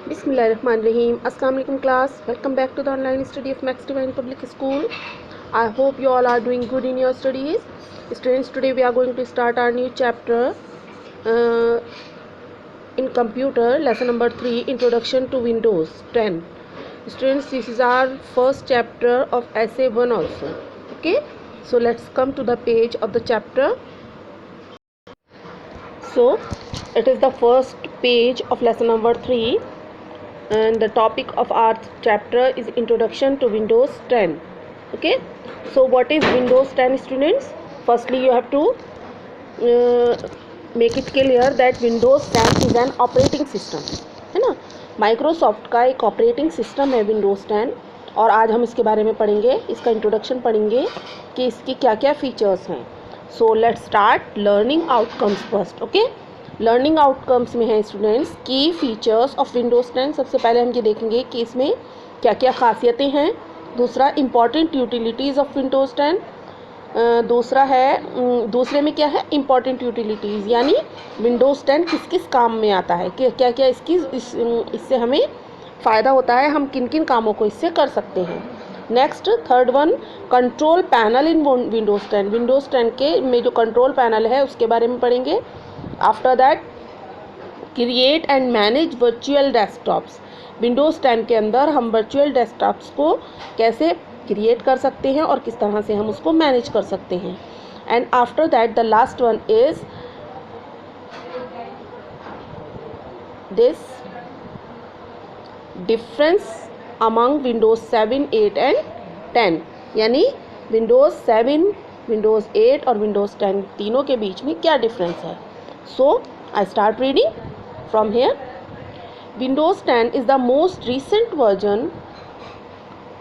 Bismillahirrahmanirrahim. Assalamu alaikum class. Welcome back to the online study of Max Divine Public School. I hope you all are doing good in your studies. Students, today we are going to start our new chapter uh, in computer, lesson number 3, Introduction to Windows 10. Students, this is our first chapter of essay 1 also. Okay, so let's come to the page of the chapter. So it is the first page of lesson number 3, and the topic of our chapter is Introduction to Windows 10. Okay, so what is Windows 10, students? Firstly, you have to make it clear that Windows 10 is an operating system, है ना. Microsoft का एक operating system है Windows 10, और आज हम इसके बारे में पढ़ेंगे, इसका इंट्रोडक्शन पढ़ेंगे कि इसके क्या क्या फीचर्स हैं. So let's start learning outcomes first. Okay, learning outcomes में है स्टूडेंट्स की फीचर्स ऑफ विंडोज़ 10. सबसे पहले हम ये देखेंगे कि इसमें क्या क्या खासियतें हैं. दूसरा, इम्पॉर्टेंट यूटिलिटीज़ ऑफ विंडोज़ 10. दूसरे में क्या है, इम्पॉर्टेंट यूटिलिटीज़, यानी विंडोज़ 10 किस किस काम में आता है, कि क्या क्या इससे हमें फ़ायदा होता है, हम किन किन कामों को इससे कर सकते हैं. Next, third one, control panel इन विंडोज़ 10. विंडोज़ 10 के में जो कंट्रोल पैनल है उसके बारे में पढ़ेंगे. After that, create and manage virtual desktops. Windows 10 के अंदर हम वर्चुअल डेस्कटॉप्स को कैसे क्रिएट कर सकते हैं और किस तरह से हम उसको मैनेज कर सकते हैं. And after that the last one is this difference among Windows 7, 8 and 10. यानी विंडोज़ 7, विंडोज़ 8 और विंडोज़ 10 तीनों के बीच में क्या डिफरेंस है. So I start reading from here. Windows 10 is the most recent version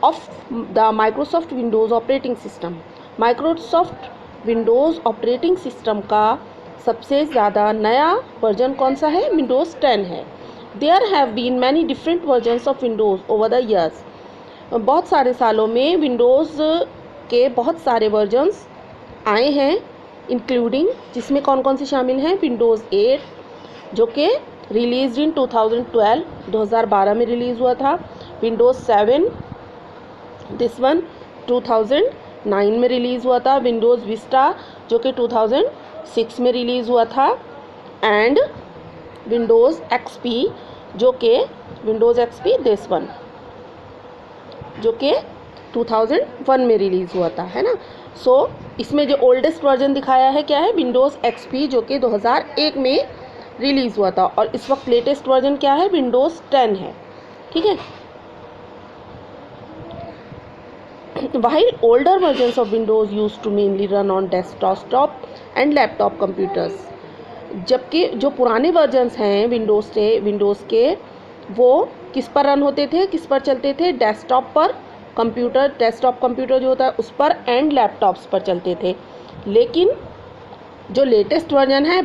of the Microsoft Windows operating system. Microsoft Windows operating system का सबसे ज़्यादा नया वर्जन कौन सा है, Windows 10 है. There have been many different versions of Windows over the years. बहुत सारे सालों में Windows के बहुत सारे वर्जन्स आए हैं, इंक्लूडिंग, जिसमें कौन कौन से शामिल हैं. Windows 8 जो कि रिलीज इन 2012 में रिलीज़ हुआ था. विंडोज़ 7, दिस वन 2009 में रिलीज़ हुआ था. विंडोज़ विस्टा जो कि 2006 में रिलीज़ हुआ था. एंड विंडोज़ एक्सपी जो कि विंडोज़ एक्सपी दिस वन जो कि 2001 में रिलीज़ हुआ था, है ना. सो इसमें जो ओल्डेस्ट वर्जन दिखाया है क्या है, विंडोज़ एक्सपी जो कि 2001 में रिलीज़ हुआ था. और इस वक्त लेटेस्ट वर्जन क्या है, विंडोज़ 10 है. ठीक है. While older versions of Windows used to mainly run on desktop and laptop computers, जबकि जो पुराने वर्जन्स हैं विंडोज़ के वो किस पर रन होते थे, किस पर चलते थे, डेस्कटॉप पर कंप्यूटर, डेस्कटॉप कंप्यूटर जो होता है उस पर, एंड लैपटॉप्स पर चलते थे. लेकिन जो लेटेस्ट वर्जन है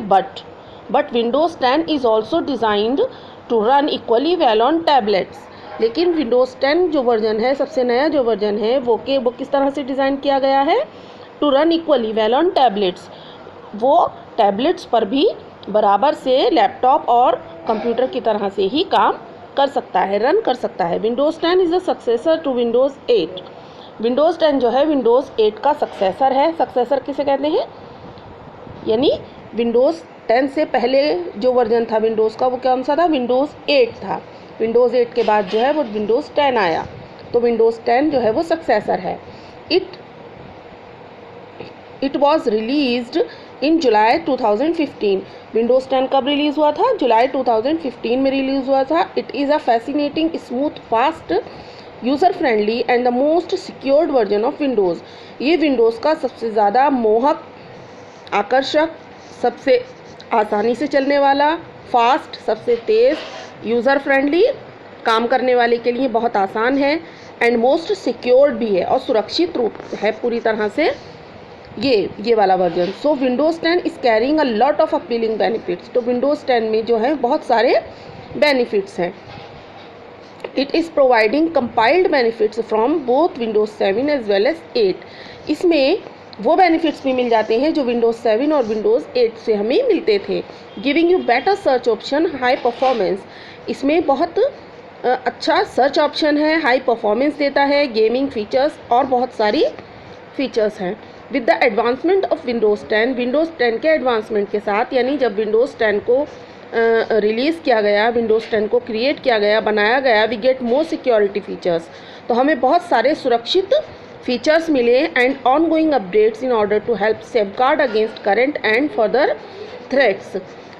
but Windows 10 is also designed to run equally well on tablets. लेकिन विंडोज़ 10 जो वर्जन है, सबसे नया जो वर्जन है, वो किस तरह से डिज़ाइन किया गया है, to run equally well on tablets. वो टैबलेट्स पर भी बराबर से लैपटॉप और कंप्यूटर की तरह से ही काम कर सकता है, रन कर सकता है. Windows 10 is the successor to Windows 8. Windows 10 जो है विंडोज़ 8 का सक्सेसर है. सक्सेसर किसे कहते हैं, यानी विंडोज़ 10 से पहले जो वर्जन था विंडोज़ का वो कौन सा था, विंडोज़ 8 था. विंडोज़ 8 के बाद जो है वो विंडोज़ 10 आया, तो विंडोज़ 10 जो है वो सक्सेसर है. It was released in July 2015. Windows 10 कब रिलीज़ हुआ था, जुलाई 2015 में रिलीज़ हुआ था. It is a fascinating, smooth, fast, user friendly and the most secured version of Windows. ये विंडोज़ का सबसे ज़्यादा मोहक, आकर्षक, सबसे आसानी से चलने वाला, फास्ट, सबसे तेज़, यूज़र फ्रेंडली, काम करने वाले के लिए बहुत आसान है, एंड मोस्ट सिक्योर्ड भी है और सुरक्षित रूप है पूरी तरह से ये वाला version. So Windows 10 is carrying a lot of appealing benefits. तो विंडोज़ 10 में जो है बहुत सारे बेनिफिट्स हैं. It is providing compiled benefits from both Windows 7 as well as 8. इसमें वो बेनिफिट्स भी मिल जाते हैं जो विंडोज़ 7 और विंडोज़ 8 से हमें मिलते थे. Giving you better search option, high performance. इसमें बहुत अच्छा सर्च ऑप्शन है, हाई परफॉर्मेंस देता है, गेमिंग फीचर्स और बहुत सारी फीचर्स हैं। With the advancement of Windows 10, Windows 10 के एडवांसमेंट के साथ, यानी जब विंडोज़ 10 को रिलीज़ किया गया, विंडोज़ 10 को क्रिएट किया गया, बनाया गया, we get more security features, तो हमें बहुत सारे सुरक्षित फीचर्स मिले and ongoing updates in order to help safeguard against current and further threats,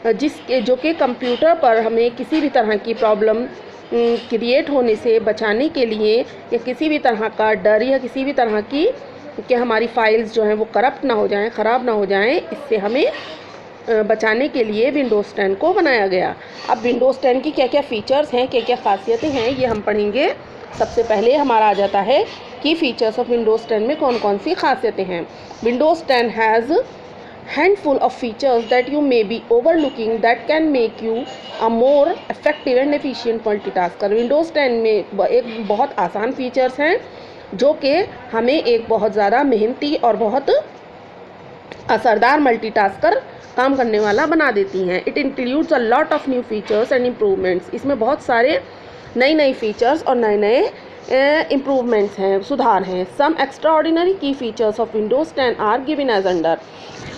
जिसके जो कि कंप्यूटर पर हमें किसी भी तरह की प्रॉब्लम क्रिएट होने से बचाने के लिए, या किसी भी तरह का डर, या किसी भी तरह की कि हमारी फाइल्स जो हैं वो करप्ट ना हो जाएं, ख़राब ना हो जाएं, इससे हमें बचाने के लिए विंडोज़ 10 को बनाया गया। अब विंडोज़ 10 की क्या क्या फ़ीचर्स हैं, क्या क्या ख़ासियतें हैं, ये हम पढ़ेंगे। सबसे पहले हमारा आ जाता है कि फ़ीचर्स ऑफ विंडोज़ 10 में कौन कौन सी खासियतें हैं। Windows 10 has handful of features that you may be overlooking that can make you a more effective and efficient multitasker। Windows 10 में एक बहुत आसान फीचर्स हैं जो कि हमें एक बहुत ज़्यादा मेहनती और बहुत असरदार मल्टीटास्कर काम करने वाला बना देती हैं। It includes a lot of new features and improvements, इसमें बहुत सारे नई नई फीचर्स और नए नए इम्प्रूवमेंट्स हैं, सुधार हैं। Some extraordinary key features of Windows 10 are given as under.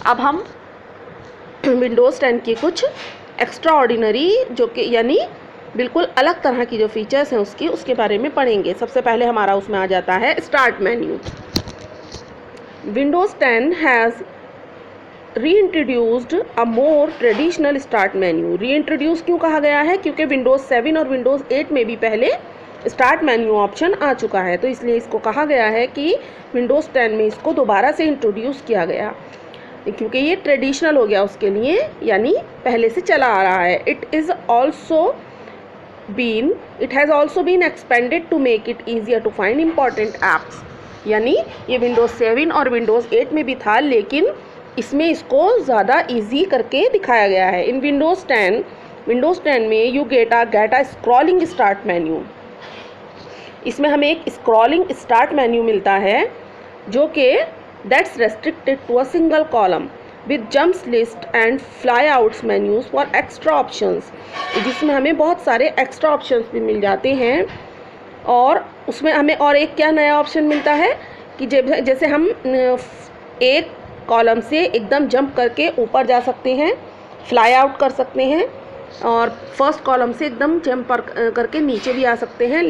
अब हम विंडोज़ 10 की कुछ एक्स्ट्रा ऑर्डिनरी जो कि यानी बिल्कुल अलग तरह की जो फीचर्स हैं उसके बारे में पढ़ेंगे। सबसे पहले हमारा उसमें आ जाता है start menu. Windows 10 has reintroduced a more traditional start menu. Reintroduce क्यों कहा गया है? क्योंकि विंडोज़ 7 और विंडोज़ 8 में भी पहले स्टार्ट मेन्यू ऑप्शन आ चुका है, तो इसलिए इसको कहा गया है कि विंडोज़ 10 में इसको दोबारा से इंट्रोड्यूस किया गया, क्योंकि ये ट्रेडिशनल हो गया उसके लिए, यानी पहले से चला आ रहा है। It has also been expanded to make it easier to find important apps. यानी ये विंडोज़ 7 और विंडोज़ 8 में भी था, लेकिन इसमें इसको ज़्यादा ईजी करके दिखाया गया है। इन विंडोज़ 10 में you get a scrolling start menu. इसमें हमें एक स्क्रॉलिंग स्टार्ट मेन्यू मिलता है जो कि that's restricted to a single column with jumps list and flyouts menus for extra options, जिसमें हमें बहुत सारे एक्स्ट्रा ऑप्शंस भी मिल जाते हैं। और उसमें हमें और एक क्या नया ऑप्शन मिलता है कि जैसे हम एक कॉलम से एकदम जंप करके ऊपर जा सकते हैं, फ्लाई आउट कर सकते हैं, और फर्स्ट कॉलम से एकदम जंप करके नीचे भी आ सकते हैं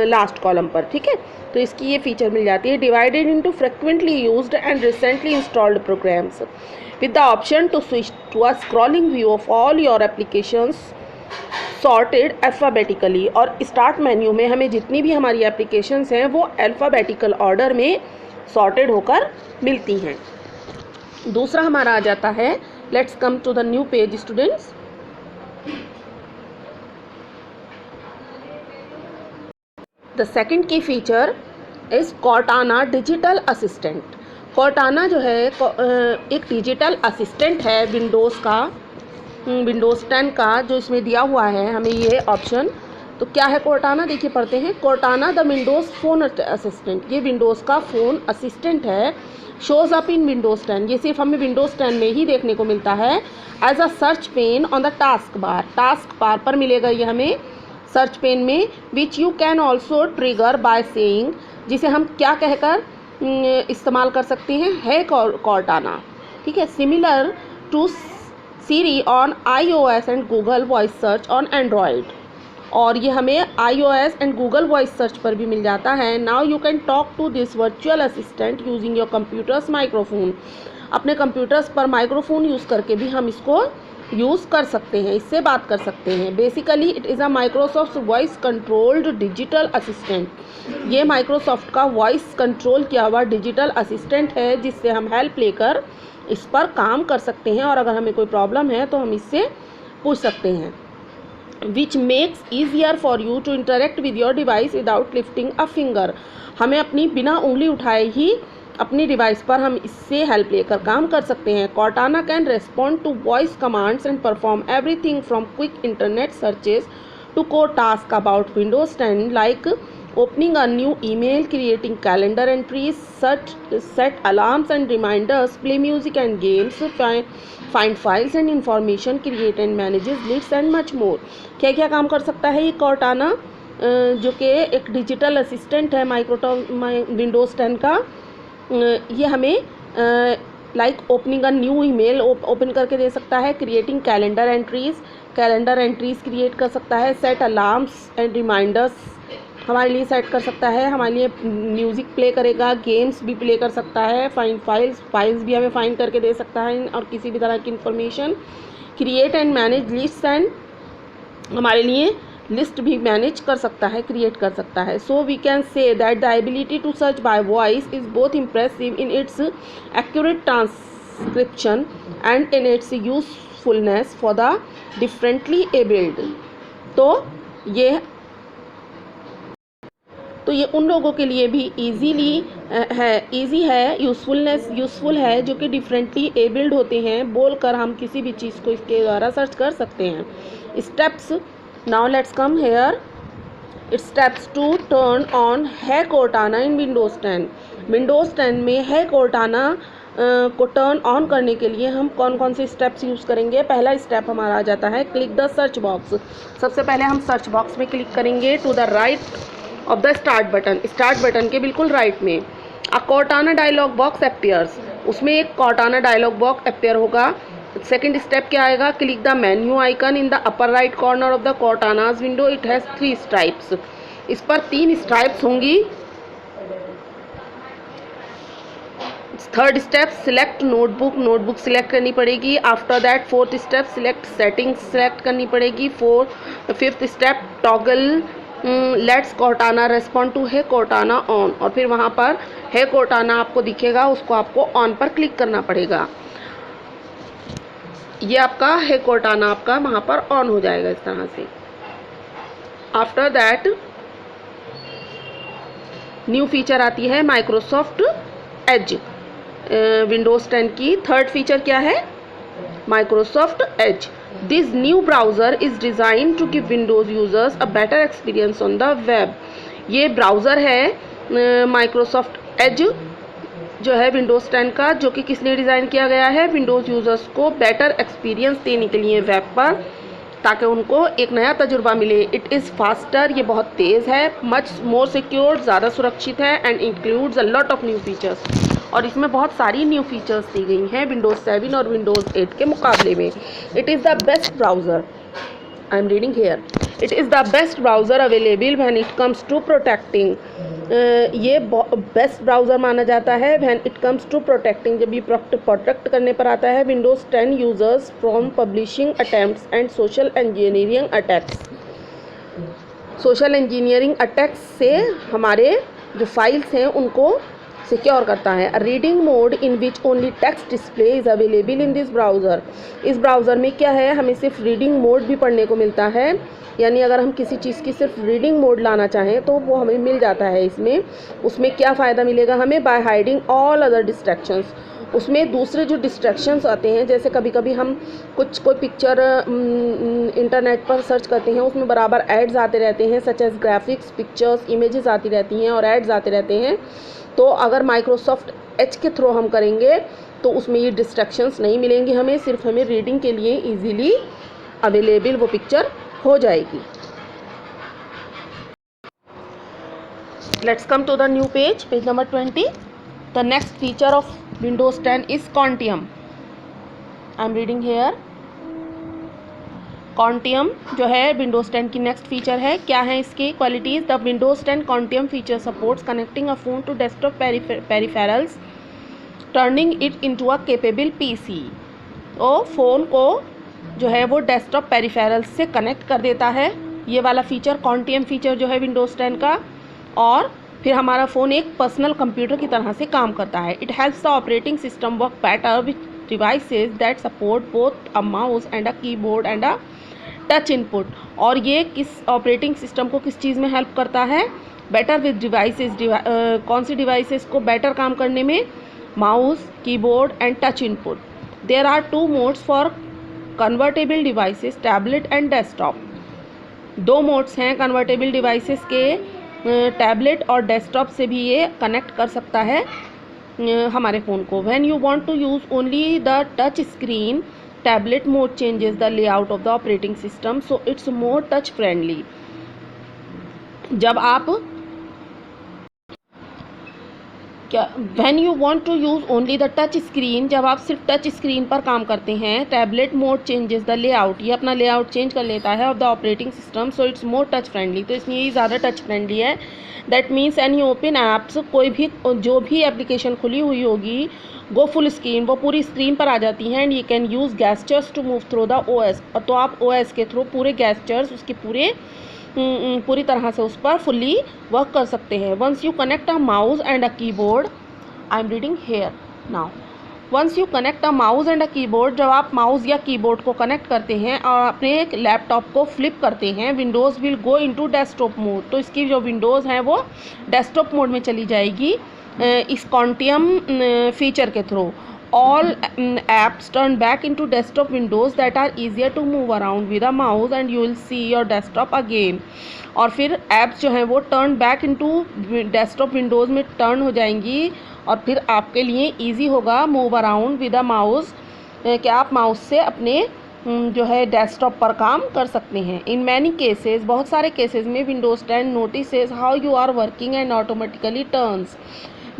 लास्ट कॉलम पर, ठीक है। तो इसकी ये फीचर मिल जाती है। Divided into frequently used and recently installed programs with the option to switch to a scrolling view of all your applications sorted alphabetically. और स्टार्ट मेन्यू में हमें जितनी भी हमारी एप्लीकेशंस हैं वो अल्फ़ाबेटिकल ऑर्डर में सॉर्टेड होकर मिलती हैं। दूसरा हमारा आ जाता है, let's come to the new page students. The second key feature is Cortana digital assistant. Cortana जो है एक डिजिटल असिस्टेंट है विंडोज़ 10 का, जो इसमें दिया हुआ है हमें ये ऑप्शन। तो क्या है कॉर्टाना, देखिए पढ़ते हैं। Cortana the Windows phone assistant, ये विंडोज़ का फ़ोन असिस्टेंट है। शोज़ अप इन विंडोज़ 10, ये सिर्फ हमें विंडोज़ 10 में ही देखने को मिलता है। As a search pane on the task bar पर मिलेगा ये हमें सर्च पेन में, which you can also trigger by saying, जिसे हम क्या कहकर इस्तेमाल कर सकते हैं, है कॉर्टाना, ठीक है। Similar to Siri on iOS and Google voice search on Android, और ये हमें iOS and Google voice search पर भी मिल जाता है। Now you can talk to this virtual assistant using your computer's microphone. अपने कंप्यूटर्स पर माइक्रोफोन यूज़ करके भी हम इसको यूज़ कर सकते हैं, इससे बात कर सकते हैं। Basically it is a Microsoft voice controlled digital assistant. ये माइक्रोसॉफ्ट का वॉइस कंट्रोल किया हुआ डिजिटल असिस्टेंट है, जिससे हम हेल्प लेकर इस पर काम कर सकते हैं, और अगर हमें कोई प्रॉब्लम है तो हम इससे पूछ सकते हैं। Which makes easier for you to interact with your device without lifting a finger. हमें अपनी बिना उंगली उठाए ही अपनी डिवाइस पर हम इससे हेल्प लेकर काम कर सकते हैं। Cortana can respond to voice commands and perform everything from quick internet searches to code task about Windows 10 like opening a new email, creating calendar entries, set alarms and reminders, play music and games, find files and information, create and manages lists and much more। क्या क्या काम कर सकता है ये Cortana? जो कि एक डिजिटल असिस्टेंट है विंडोज़ 10 का, ये हमें like opening a new email open करके दे सकता है, क्रिएटिंग कैलेंडर एंट्रीज क्रिएट कर सकता है, सेट अलार्म्स एंड रिमाइंडर्स हमारे लिए सेट कर सकता है, हमारे लिए म्यूज़िक प्ले करेगा, गेम्स भी प्ले कर सकता है, फाइल्स भी हमें फाइंड करके दे सकता है, और किसी भी तरह की information, create and manage list, and हमारे लिए लिस्ट भी मैनेज कर सकता है, क्रिएट कर सकता है. So we can say that the ability to search by voice is both impressive in its accurate transcription and in its usefulness for the differently abled. तो ये उन लोगों के लिए भी ईजी है, यूज़फुल है, जो कि डिफरेंटली एबल्ड होते हैं. बोलकर हम किसी भी चीज़ को इसके द्वारा सर्च कर सकते हैं. Steps. Now let's come here. It's steps to turn on hey Cortana in Windows 10. Windows 10 में है कोर्टाना को टर्न ऑन करने के लिए हम कौन कौन से स्टेप्स यूज़ करेंगे. पहला स्टेप हमारा आ जाता है क्लिक द सर्च बॉक्स. सबसे पहले हम सर्च बॉक्स में क्लिक करेंगे to the right of the start button के बिल्कुल राइट में. A Cortana dialogue box appears. उसमें एक कोर्टाना डायलॉग बॉक्स अपियर होगा. सेकेंड स्टेप क्या आएगा, click the menu icon in the upper right corner of the Cortana's window. It has 3 stripes. इस पर 3 स्ट्राइप्स होंगी. Third step select notebook select करनी पड़ेगी. After that fourth step select settings select करनी पड़ेगी. Fifth step toggle lets Cortana respond to hey Cortana on, और फिर वहाँ पर है कोर्टाना आपको दिखेगा, उसको आपको ऑन पर क्लिक करना पड़ेगा. ये आपका है कोर्टाना आपका वहाँ पर ऑन हो जाएगा इस तरह से. आफ्टर दैट न्यू फीचर आती है माइक्रोसॉफ्ट एज. विंडोज़ 10 की थर्ड फीचर क्या है, Microsoft Edge. This new browser is design to give Windows users a better experience on the web. ये ब्राउज़र है माइक्रोसॉफ्ट एज जो है विंडोज़ 10 का, जो कि किस लिए डिज़ाइन किया गया है, विंडोज़ यूज़र्स को बेटर एक्सपीरियंस देने के लिए वेब पर, ताकि उनको एक नया तजुर्बा मिले. It is faster. ये बहुत तेज़ है. Much more secure. ज़्यादा सुरक्षित है. And includes a lot of new features. और इसमें बहुत सारी न्यू फीचर्स दी गई हैं विंडोज़ 7 और विंडोज़ 8 के मुकाबले में. It is the best browser. I am reading here. It is the best browser available when it comes to protecting. ये बेस्ट ब्राउज़र माना जाता है when it comes to protecting. जब ये प्रोटेक्ट करने पर आता है Windows 10 users from publishing attempts and social engineering attacks. Social engineering attacks से हमारे जो फाइल्स हैं उनको सिक्योर करता है. Reading mode in which only text display is available in this browser. इस ब्राउज़र में क्या है, हमें सिर्फ रीडिंग मोड भी पढ़ने को मिलता है. यानी अगर हम किसी चीज़ की सिर्फ रीडिंग मोड लाना चाहें तो वो हमें मिल जाता है इसमें. उसमें क्या फ़ायदा मिलेगा हमें, by hiding all other distractions. उसमें दूसरे जो डिस्ट्रैक्शंस आते हैं, जैसे कभी कभी हम कोई पिक्चर इंटरनेट पर सर्च करते हैं, उसमें बराबर एड्स आते रहते हैं, such as graphics, pictures, images आती रहती हैं और एड्स आते रहते हैं. तो अगर माइक्रोसॉफ्ट एज के थ्रू हम करेंगे तो उसमें ये डिस्ट्रैक्शंस नहीं मिलेंगी हमें. सिर्फ हमें रीडिंग के लिए ईजीली अवेलेबल वो पिक्चर हो जाएगी. Let's come to the new page number 20. The next feature of Windows 10 is Continuum. I am reading here. Continuum जो है विंडोज़ 10 की नेक्स्ट फीचर है. क्या है इसकी qualities. The Windows 10 Continuum feature supports connecting a phone to desktop peripherals turning it into a capable PC. तो phone को जो है वो डेस्कटॉप पेरिफेरल्स से कनेक्ट कर देता है, ये वाला फीचर कॉन्टियम फीचर जो है विंडोज़ 10 का. और फिर हमारा फ़ोन एक पर्सनल कंप्यूटर की तरह से काम करता है. It helps the operating system work better with devices that support both a mouse and a keyboard and a touch input. और ये किस ऑपरेटिंग सिस्टम को किस चीज़ में हेल्प करता है, बेटर विद डिवाइसेस. कौन सी डिवाइसेस को बेटर काम करने में, mouse, keyboard and touch input. There are 2 modes for convertible devices, tablet and desktop. 2 modes हैं कन्वर्टेबल डिवाइसेस के. टैबलेट और डेस्कटॉप से भी ये कनेक्ट कर सकता है हमारे फ़ोन को. When you want to use only the touch screen, tablet mode changes the layout of the operating system, so it's more touch friendly. जब आप क्या when you want to use only the touch screen, जब आप सिर्फ touch screen पर काम करते हैं, tablet mode changes the layout, ये अपना लेआउट चेंज कर लेता है of the operating system, so it's more touch friendly, तो इसलिए ये ज़्यादा टच फ्रेंडली है। That means any open apps, कोई भी जो भी एप्लीकेशन खुली हुई होगी वो फुल स्क्रीन, वो पूरी स्क्रीन पर आ जाती हैं। And you can use gestures to move through the OS, तो आप ओएस के थ्रू पूरे गैस्चर्स उसके पूरी तरह से उस पर फुल्ली वर्क कर सकते हैं। Once you connect a mouse and a keyboard, I am reading here now, once you connect a mouse and a keyboard, जब आप माउस या कीबोर्ड को कनेक्ट करते हैं और अपने लैपटॉप को फ्लिप करते हैं, Windows will go into desktop mode, तो इसकी जो विंडोज़ हैं वो डेस्कटॉप मोड में चली जाएगी इस कॉन्टियम फीचर के through. All apps turn back into desktop windows that are easier to move around with a mouse and you will see your desktop again। और फिर apps जो हैं वो turn back into desktop windows में turn हो जाएंगी और फिर आपके लिए easy होगा move around with a mouse, कि आप माउस से अपने जो है डेस्कटॉप पर काम कर सकते हैं। इन मैनी केसेस, बहुत सारे केसेस में Windows 10 notices how you are working and automatically turns,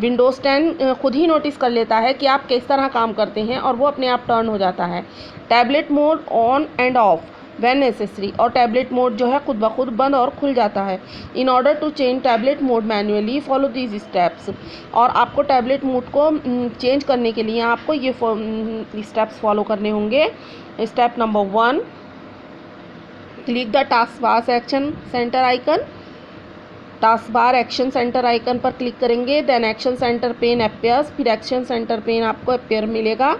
Windows 10 खुद ही नोटिस कर लेता है कि आप किस तरह काम करते हैं और वो अपने आप टर्न हो जाता है। Tablet mode on end of when necessary, और टैबलेट मोड जो है खुद ब खुद बंद और खुल जाता है। In order to change tablet mode manually follow these steps, और आपको टैबलेट मोड को चेंज करने के लिए आपको ये स्टेप्स फॉलो करने होंगे। Step number 1, click the task bar action center icon, taskbar action center icon पर क्लिक करेंगे, then action center pane appears, फिर एक्शन सेंटर पेन आपको अपेयर मिलेगा,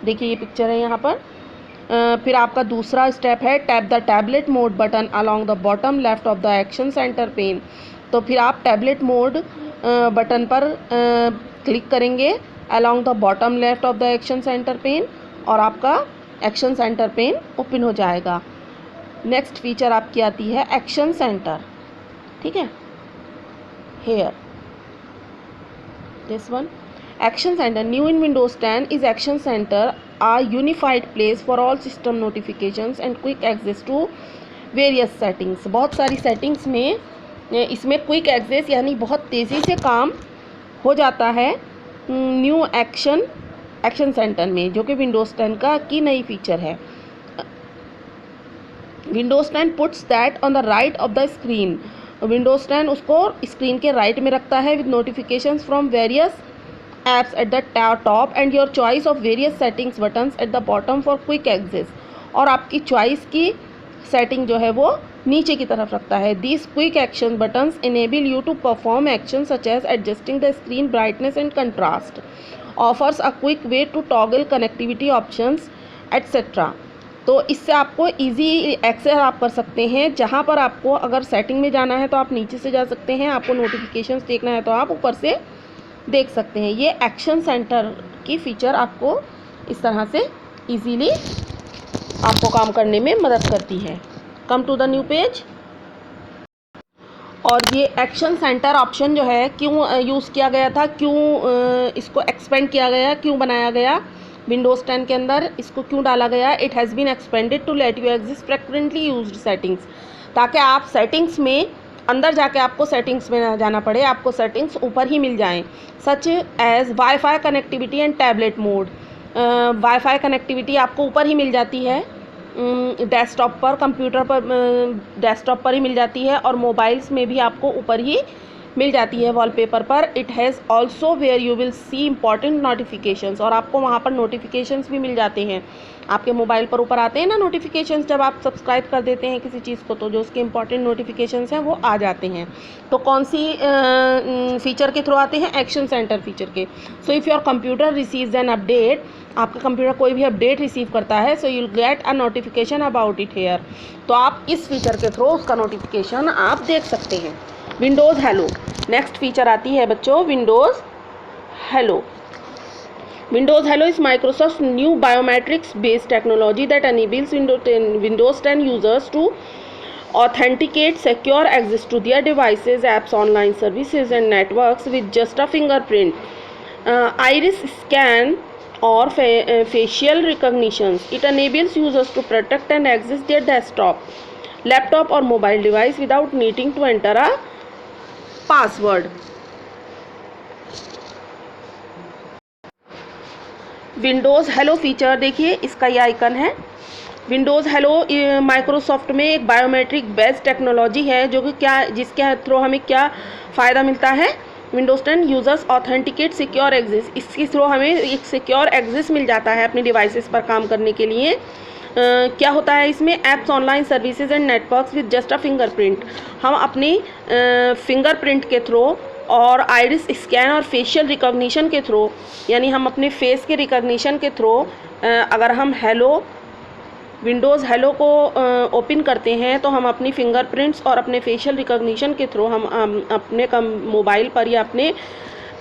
देखिए ये पिक्चर है यहाँ पर। फिर आपका दूसरा स्टेप है tap the tablet mode button along the bottom left of the action center pane, तो फिर आप टैबलेट मोड बटन पर क्लिक करेंगे along the bottom left of the action center pane और आपका एक्शन सेंटर पेन ओपन हो जाएगा। Next feature आपकी आती है एक्शन सेंटर, ठीक है, here this one action center new in Windows 10 is action center, a unified place for all system notifications and quick access to various settings। बहुत सारी settings में इसमें क्विक एक्सेस यानी बहुत तेज़ी से काम हो जाता है न्यू एक्शन सेंटर में, जो कि विंडोज़ 10 का की नई फीचर है। Windows 10 puts that on the right of the screen, Windows 10 उसको स्क्रीन के राइट में रखता है with notifications from various apps at the top and your choice of various settings buttons at the bottom for quick access, और आपकी choice की setting जो है वो नीचे की तरफ रखता है। These quick action buttons enable you to perform action such as adjusting the screen brightness and contrast, offers a quick way to toggle connectivity options etcetera, तो इससे आपको इजी एक्सेस आप कर सकते हैं। जहाँ पर आपको अगर सेटिंग में जाना है तो आप नीचे से जा सकते हैं, आपको नोटिफिकेशंस देखना है तो आप ऊपर से देख सकते हैं। ये एक्शन सेंटर की फ़ीचर आपको इस तरह से इजीली आपको काम करने में मदद करती है। Come to the new page, और ये एक्शन सेंटर ऑप्शन जो है क्यों यूज़ किया गया था, क्यों इसको एक्सपेंड किया गया, क्यों बनाया गया विंडोज़ 10 के अंदर, इसको क्यों डाला गया। It has been expanded to let you access frequently used settings, ताकि आप सेटिंग्स में अंदर जाके आपको सेटिंग्स में ना जाना पड़े, आपको सेटिंग्स ऊपर ही मिल जाएं, such as WiFi connectivity and tablet mode. WiFi connectivity आपको ऊपर ही मिल जाती है, डेस्कटॉप पर, कंप्यूटर पर, डेस्कटॉप पर ही मिल जाती है, और मोबाइल्स में भी आपको ऊपर ही मिल जाती है वॉलपेपर पर। It has also where you will see important notifications, और आपको वहाँ पर नोटिफिकेशंस भी मिल जाते हैं, आपके मोबाइल पर ऊपर आते हैं ना नोटिफिकेशंस, जब आप सब्सक्राइब कर देते हैं किसी चीज़ को तो जो उसके इंपॉर्टेंट नोटिफिकेशंस हैं वो आ जाते हैं। तो कौन सी फीचर के थ्रू आते हैं, एक्शन सेंटर फीचर के। So if your computer receives an update, आपका कंप्यूटर कोई भी अपडेट रिसीव करता है, so you'll get a notification about it here, तो आप इस फीचर के थ्रू उसका नोटिफिकेशन आप देख सकते हैं। विंडोज़ हेलो, नेक्स्ट फीचर आती है बच्चों Windows hello. Windows Hello is Microsoft's new biometrics based technology that enables Windows 10 users to authenticate secure access to their devices, apps, online services and networks with just a fingerprint, iris scan or facial recognition. It enables users to protect and access their desktop, laptop or mobile device without needing to enter a password. Windows hello feature देखिए, इसका ये icon है। Windows hello Microsoft में एक biometric based technology है, जो कि क्या, जिसके थ्रू हमें क्या फ़ायदा मिलता है। Windows 10 users authenticate secure excess, इसके थ्रू हमें एक सिक्योर एग्जिस मिल जाता है अपनी डिवाइसेस पर काम करने के लिए। क्या होता है इसमें, apps, online services and networks with just a fingerprint. हम अपनी फिंगरप्रिंट के थ्रू और आइरिस स्कैन और फेशियल रिकॉग्निशन के थ्रू, यानी हम अपने फेस के रिकॉग्निशन के थ्रू अगर हम विंडोज़ हेलो को ओपन करते हैं तो हम अपनी फिंगरप्रिंट्स और अपने फेशियल रिकॉग्निशन के थ्रू हम अपने मोबाइल पर या अपने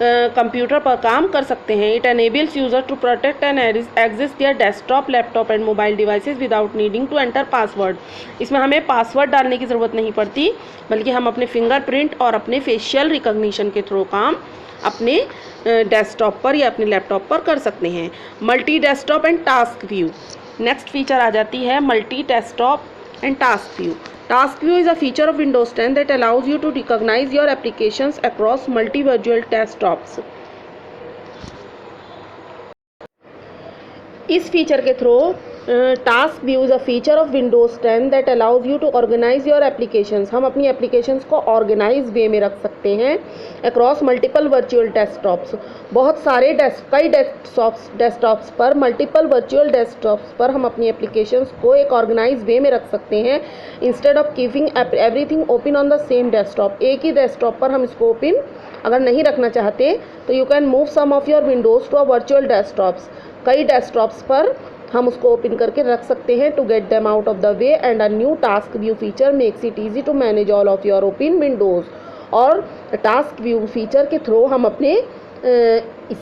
कंप्यूटर पर काम कर सकते हैं। It enables user to protect and access their desktop, laptop and mobile devices without needing to enter password. इसमें हमें पासवर्ड डालने की ज़रूरत नहीं पड़ती, बल्कि हम अपने फिंगरप्रिंट और अपने फेशियल रिकॉग्निशन के थ्रू काम अपने डेस्कटॉप पर या अपने लैपटॉप पर कर सकते हैं। Multi desktop and task view, next feature आ जाती है multi desktop and task view. Task view is a feature of Windows 10 that allows you to recognize your applications across multi virtual desktops. इस feature के through task view is a feature of Windows 10 that allows you to organize your applications. हम अपनी applications को organise way में रख सकते हैं across multiple virtual desktops. बहुत सारे कई डेस्कटॉप्स पर, मल्टीपल वर्चुअल डेस्कटॉप्स पर हम अपनी एप्लीकेशंस को एक ऑर्गेनाइज वे में रख सकते हैं instead of keeping everything open on the same desktop. एक ही डेस्कटॉप पर हम इसको ओपन अगर नहीं रखना चाहते तो you can move some of your windows to a virtual desktops. कई डेस्कटॉप्स पर हम उसको ओपन करके रख सकते हैं to get them out of the way. And a new task view feature makes it easy to manage all of your open windows. और task view feature के थ्रू हम अपने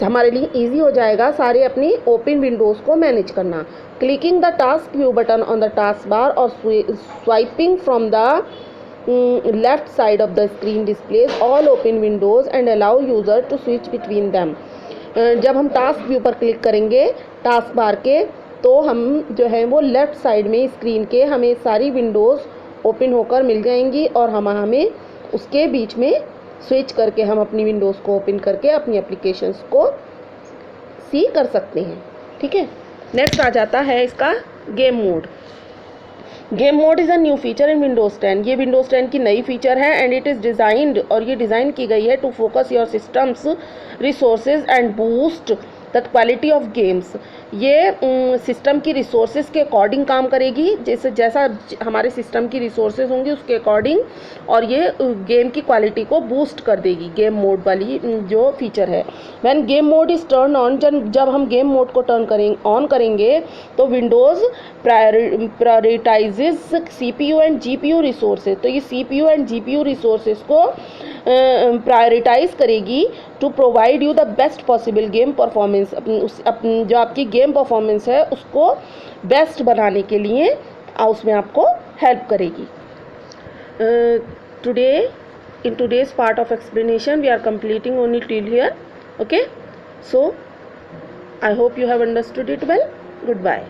हमारे लिए ईजी हो जाएगा सारे अपनी ओपन विंडोज़ को मैनेज करना. Clicking the task view button on the task bar और swiping from the left side of the screen displays all open windows and allow user to switch between them. जब हम task view पर click करेंगे task bar के, तो हम जो है वो लेफ़्ट साइड में स्क्रीन के हमें सारी विंडोज़ ओपन होकर मिल जाएंगी और हमें उसके बीच में स्विच करके हम अपनी विंडोज़ को ओपन करके अपनी एप्लीकेशंस को सी कर सकते हैं. ठीक है. नेक्स्ट आ जाता है इसका game mode. Game mode is a new feature in Windows 10. ये विंडोज़ 10 की नई फीचर है एंड इट इज़ डिज़ाइंड, और ये डिज़ाइन की गई है to focus your systems resources and boost the quality of games. ये सिस्टम की रिसोर्सेज के अकॉर्डिंग काम करेगी, जैसा हमारे सिस्टम की रिसोर्सेज होंगी उसके अकॉर्डिंग, और ये गेम की क्वालिटी को बूस्ट कर देगी. गेम मोड वाली जो फीचर है. When game mode is turn on, जब हम गेम मोड को ऑन करेंगे तो Windows prioritises CPU and GPU resources. तो ये CPU एंड GPU रिसोर्सेज को प्रायोरिटाइज करेगी to provide you the best possible game performance. जो आपकी गेम परफॉर्मेंस है उसको बेस्ट बनाने के लिए उसमें आपको हेल्प करेगी. In today's part of explanation we are completing only till here. Okay, so I hope you have understood it well. Goodbye.